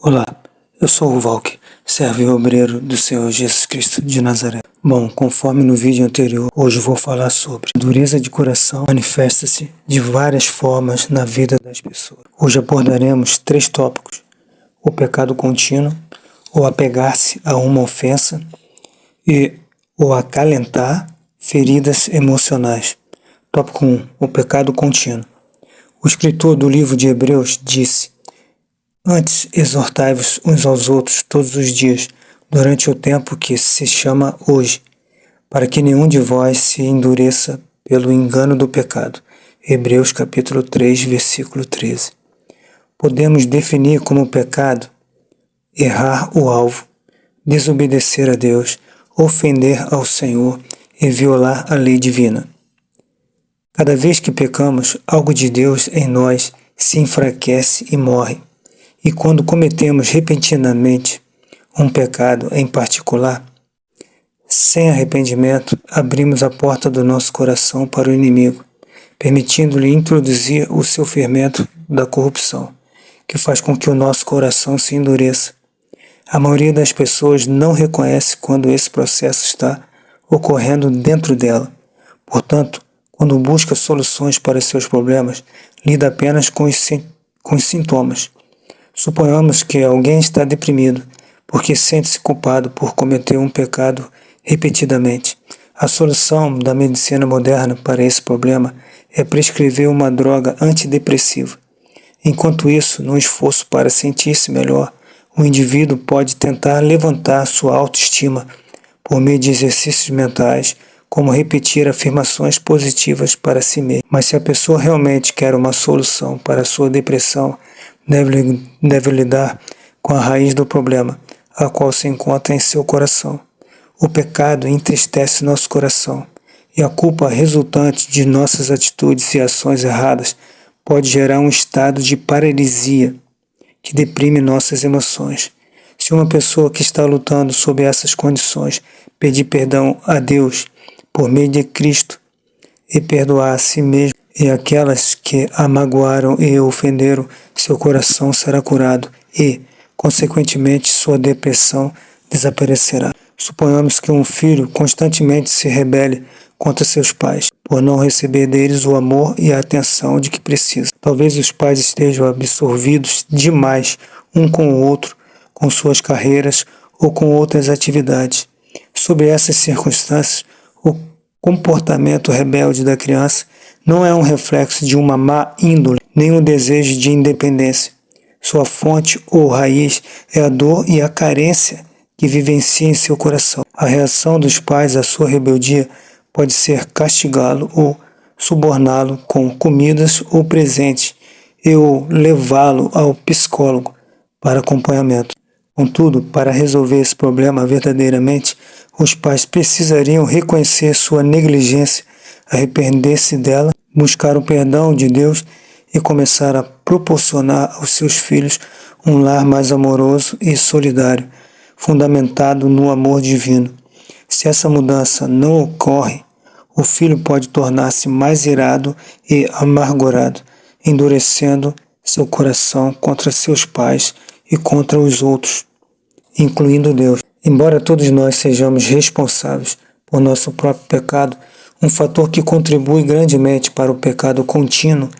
Olá, eu sou o Valk, servo e obreiro do Senhor Jesus Cristo de Nazaré. Bom, conforme no vídeo anterior, hoje vou falar sobre dureza de coração manifesta-se de várias formas na vida das pessoas. Hoje abordaremos 3 tópicos: o pecado contínuo, o apegar-se a uma ofensa e o acalentar feridas emocionais. Tópico 1, o pecado contínuo. O escritor do livro de Hebreus disse: Antes exortai-vos uns aos outros todos os dias, durante o tempo que se chama hoje, para que nenhum de vós se endureça pelo engano do pecado. Hebreus capítulo 3, versículo 13. Podemos definir como pecado errar o alvo, desobedecer a Deus, ofender ao Senhor e violar a lei divina. Cada vez que pecamos, algo de Deus em nós se enfraquece e morre. E quando cometemos repentinamente um pecado em particular, sem arrependimento, abrimos a porta do nosso coração para o inimigo, permitindo-lhe introduzir o seu fermento da corrupção, que faz com que o nosso coração se endureça. A maioria das pessoas não reconhece quando esse processo está ocorrendo dentro dela. Portanto, quando busca soluções para seus problemas, lida apenas com os sintomas. Suponhamos que alguém está deprimido porque sente-se culpado por cometer um pecado repetidamente. A solução da medicina moderna para esse problema é prescrever uma droga antidepressiva. Enquanto isso, no esforço para sentir-se melhor, o indivíduo pode tentar levantar sua autoestima por meio de exercícios mentais, como repetir afirmações positivas para si mesmo. Mas se a pessoa realmente quer uma solução para a sua depressão, deve lidar com a raiz do problema, a qual se encontra em seu coração. O pecado entristece nosso coração, e a culpa resultante de nossas atitudes e ações erradas pode gerar um estado de paralisia que deprime nossas emoções. Se uma pessoa que está lutando sob essas condições pedir perdão a Deus por meio de Cristo e perdoar a si mesmo e aquelas que a magoaram e ofenderam, seu coração será curado e, consequentemente, sua depressão desaparecerá. Suponhamos que um filho constantemente se rebele contra seus pais, por não receber deles o amor e a atenção de que precisa. Talvez os pais estejam absorvidos demais um com o outro, com suas carreiras ou com outras atividades. Sob essas circunstâncias, o comportamento rebelde da criança não é um reflexo de uma má índole, nem um desejo de independência. Sua fonte ou raiz é a dor e a carência que vivencia em seu coração. A reação dos pais à sua rebeldia pode ser castigá-lo ou suborná-lo com comidas ou presentes ou levá-lo ao psicólogo para acompanhamento. Contudo, para resolver esse problema verdadeiramente, os pais precisariam reconhecer sua negligência, arrepender-se dela, buscar o perdão de Deus e começar a proporcionar aos seus filhos um lar mais amoroso e solidário, fundamentado no amor divino. Se essa mudança não ocorre, o filho pode tornar-se mais irado e amargurado, endurecendo seu coração contra seus pais e contra os outros, incluindo Deus. Embora todos nós sejamos responsáveis por nosso próprio pecado, um fator que contribui grandemente para o pecado contínuo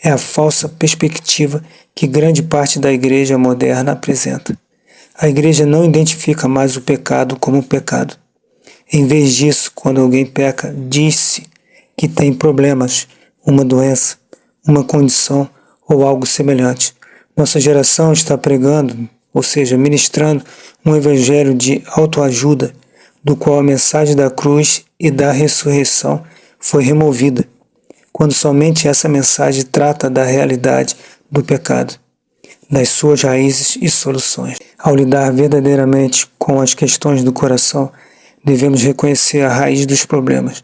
é a falsa perspectiva que grande parte da igreja moderna apresenta. A igreja não identifica mais o pecado como pecado. Em vez disso, quando alguém peca, diz-se que tem problemas, uma doença, uma condição ou algo semelhante. Nossa geração está pregando, ou seja, ministrando um evangelho de autoajuda, do qual a mensagem da cruz e da ressurreição foi removida, quando somente essa mensagem trata da realidade do pecado, das suas raízes e soluções. Ao lidar verdadeiramente com as questões do coração, devemos reconhecer a raiz dos problemas,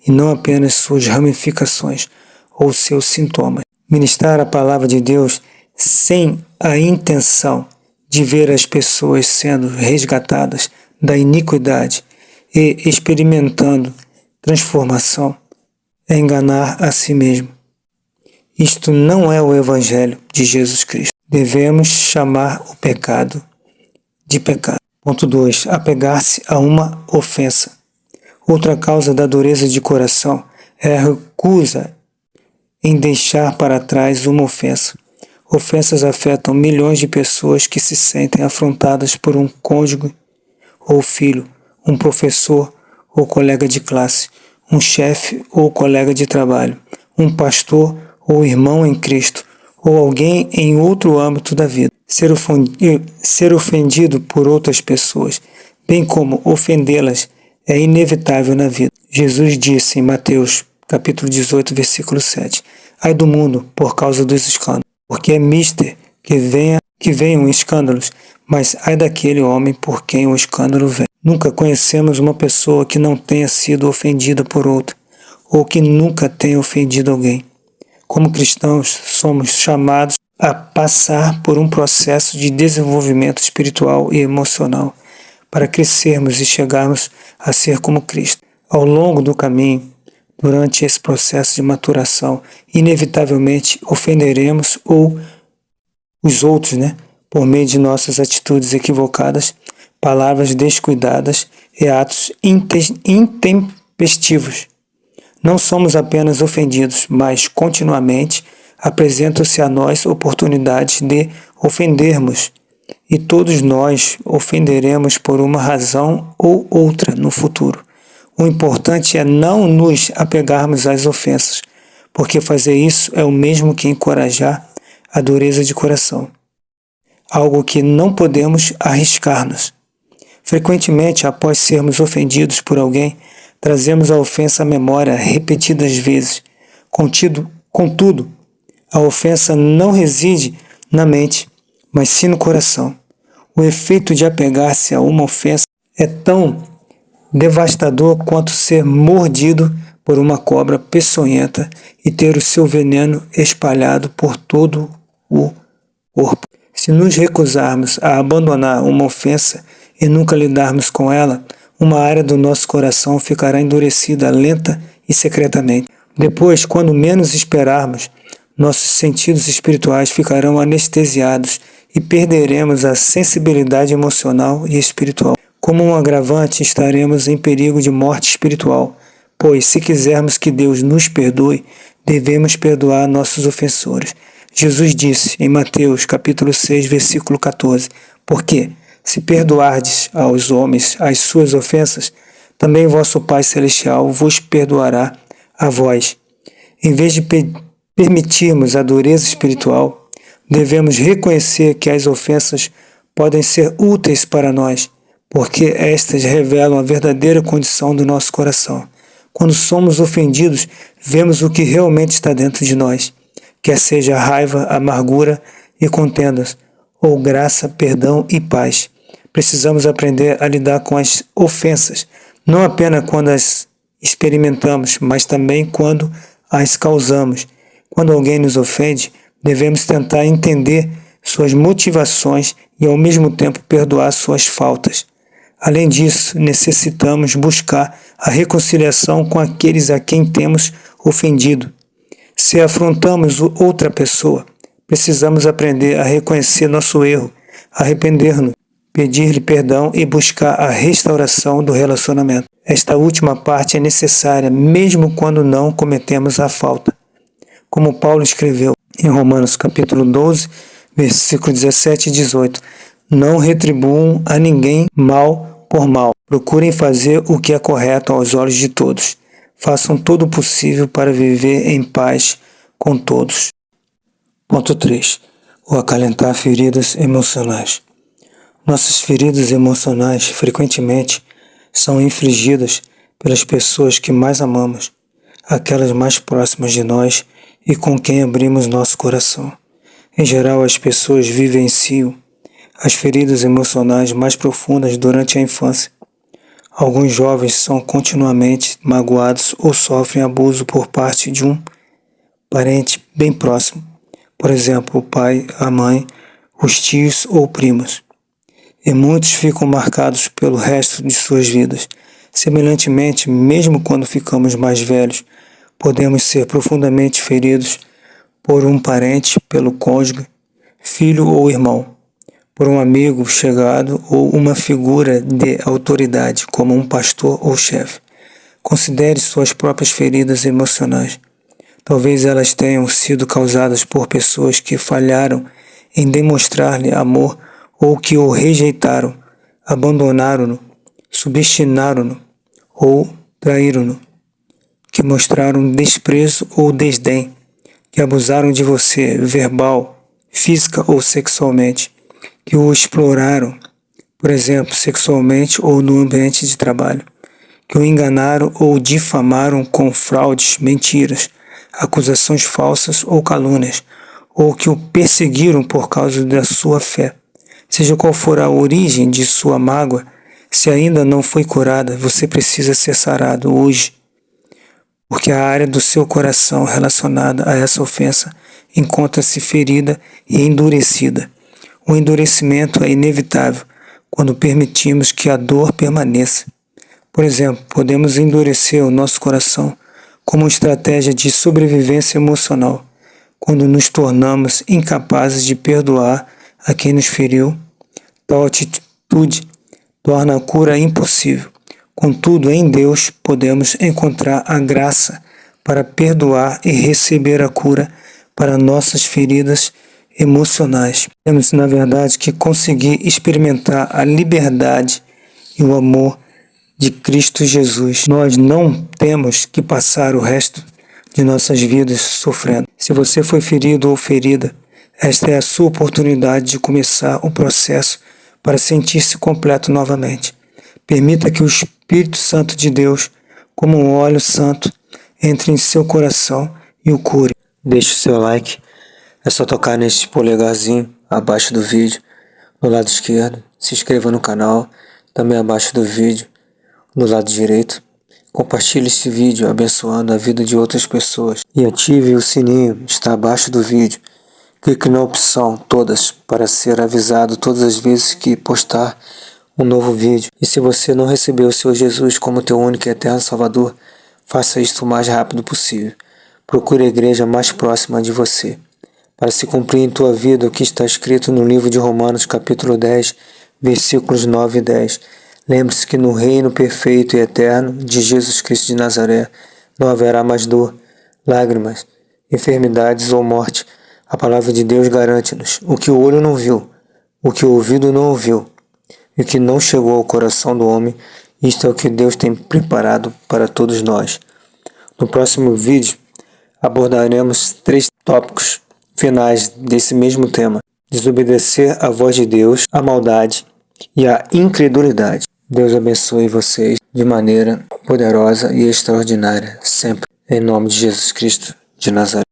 e não apenas suas ramificações ou seus sintomas. Ministrar a palavra de Deus sem a intenção de ver as pessoas sendo resgatadas da iniquidade e experimentando transformação é enganar a si mesmo. Isto não é o Evangelho de Jesus Cristo. devemos chamar o pecado de pecado. Ponto 2. Apegar-se a uma ofensa. Outra causa da dureza de coração é a recusa em deixar para trás uma ofensa. Ofensas afetam milhões de pessoas que se sentem afrontadas por um cônjuge ou filho, um professor ou colega de classe, um chefe ou colega de trabalho, um pastor ou irmão em Cristo, ou alguém em outro âmbito da vida. Ser ofendido por outras pessoas, bem como ofendê-las, é inevitável na vida. Jesus disse em Mateus, capítulo 18, versículo 7, ai do mundo por causa dos escândalos, porque é mister que venham escândalos, mas ai daquele homem por quem o escândalo vem. Nunca conhecemos uma pessoa que não tenha sido ofendida por outra, ou que nunca tenha ofendido alguém. Como cristãos, somos chamados a passar por um processo de desenvolvimento espiritual e emocional para crescermos e chegarmos a ser como Cristo. Ao longo do caminho, durante esse processo de maturação, inevitavelmente ofenderemos os outros, por meio de nossas atitudes equivocadas, palavras descuidadas e atos intempestivos. Não somos apenas ofendidos, mas continuamente apresentam-se a nós oportunidades de ofendermos, e todos nós ofenderemos por uma razão ou outra no futuro. O importante é não nos apegarmos às ofensas, porque fazer isso é o mesmo que encorajar a dureza de coração, algo que não podemos arriscar-nos. Frequentemente, após sermos ofendidos por alguém, trazemos a ofensa à memória repetidas vezes. Contudo, a ofensa não reside na mente, mas sim no coração. O efeito de apegar-se a uma ofensa é tão devastador quanto ser mordido por uma cobra peçonhenta e ter o seu veneno espalhado por todo o corpo. Se nos recusarmos a abandonar uma ofensa e nunca lidarmos com ela, uma área do nosso coração ficará endurecida lenta e secretamente. Depois, quando menos esperarmos, nossos sentidos espirituais ficarão anestesiados e perderemos a sensibilidade emocional e espiritual. Como um agravante, estaremos em perigo de morte espiritual, pois, se quisermos que Deus nos perdoe, devemos perdoar nossos ofensores. Jesus disse em Mateus, capítulo 6, versículo 14, porque, se perdoardes aos homens as suas ofensas, também vosso Pai Celestial vos perdoará a vós. Em vez de permitirmos a dureza espiritual, devemos reconhecer que as ofensas podem ser úteis para nós, porque estas revelam a verdadeira condição do nosso coração. Quando somos ofendidos, vemos o que realmente está dentro de nós, quer seja raiva, amargura e contendas, ou graça, perdão e paz. Precisamos aprender a lidar com as ofensas, não apenas quando as experimentamos, mas também quando as causamos. Quando alguém nos ofende, devemos tentar entender suas motivações e ao mesmo tempo perdoar suas faltas. Além disso, necessitamos buscar a reconciliação com aqueles a quem temos ofendido. Se afrontamos outra pessoa, precisamos aprender a reconhecer nosso erro, arrepender-nos, pedir-lhe perdão e buscar a restauração do relacionamento. Esta última parte é necessária mesmo quando não cometemos a falta. Como Paulo escreveu em Romanos capítulo 12, versículo 17 e 18, não retribuam a ninguém mal por mal. Procurem fazer o que é correto aos olhos de todos. Façam todo o possível para viver em paz com todos. Ponto 3. O acalentar feridas emocionais. Nossas feridas emocionais frequentemente são infligidas pelas pessoas que mais amamos, aquelas mais próximas de nós e com quem abrimos nosso coração. Em geral, as pessoas vivenciam as feridas emocionais mais profundas durante a infância. Alguns jovens são continuamente magoados ou sofrem abuso por parte de um parente bem próximo, por exemplo, o pai, a mãe, os tios ou primos. E muitos ficam marcados pelo resto de suas vidas. Semelhantemente, mesmo quando ficamos mais velhos, podemos ser profundamente feridos por um parente, pelo cônjuge, filho ou irmão, por um amigo chegado ou uma figura de autoridade, como um pastor ou chefe. Considere suas próprias feridas emocionais. Talvez elas tenham sido causadas por pessoas que falharam em demonstrar-lhe amor ou que o rejeitaram, abandonaram-no, subestimaram-no ou traíram-no, que mostraram desprezo ou desdém, que abusaram de você verbal, física ou sexualmente, que o exploraram, por exemplo, sexualmente ou no ambiente de trabalho, que o enganaram ou difamaram com fraudes, mentiras, acusações falsas ou calúnias, ou que o perseguiram por causa da sua fé. Seja qual for a origem de sua mágoa, se ainda não foi curada, você precisa ser sarado hoje, porque a área do seu coração relacionada a essa ofensa encontra-se ferida e endurecida. O endurecimento é inevitável quando permitimos que a dor permaneça. Por exemplo, podemos endurecer o nosso coração como estratégia de sobrevivência emocional, quando nos tornamos incapazes de perdoar a quem nos feriu. Tal atitude torna a cura impossível. Contudo, em Deus podemos encontrar a graça para perdoar e receber a cura para nossas feridas emocionais. Temos, na verdade, que conseguir experimentar a liberdade e o amor de Cristo Jesus. Nós não temos que passar o resto de nossas vidas sofrendo. Se você foi ferido ou ferida, esta é a sua oportunidade de começar o processo para sentir-se completo novamente. Permita que o Espírito Santo de Deus, como um óleo santo, entre em seu coração e o cure. Deixe o seu like. É só tocar neste polegarzinho abaixo do vídeo, no lado esquerdo. Se inscreva no canal, também abaixo do vídeo, no lado direito. Compartilhe este vídeo abençoando a vida de outras pessoas. E ative o sininho, está abaixo do vídeo. Clique na opção todas para ser avisado todas as vezes que postar um novo vídeo. E se você não recebeu o Senhor Jesus como teu único e eterno Salvador, faça isto o mais rápido possível. Procure a igreja mais próxima de você, para se cumprir em tua vida o que está escrito no livro de Romanos capítulo 10, versículos 9 e 10. Lembre-se que no reino perfeito e eterno de Jesus Cristo de Nazaré não haverá mais dor, lágrimas, enfermidades ou morte. A palavra de Deus garante-nos o que o olho não viu, o que o ouvido não ouviu, e o que não chegou ao coração do homem. Isto é o que Deus tem preparado para todos nós. No próximo vídeo abordaremos 3 tópicos finais desse mesmo tema: desobedecer à voz de Deus, a maldade e a incredulidade. Deus abençoe vocês de maneira poderosa e extraordinária, sempre, em nome de Jesus Cristo de Nazaré.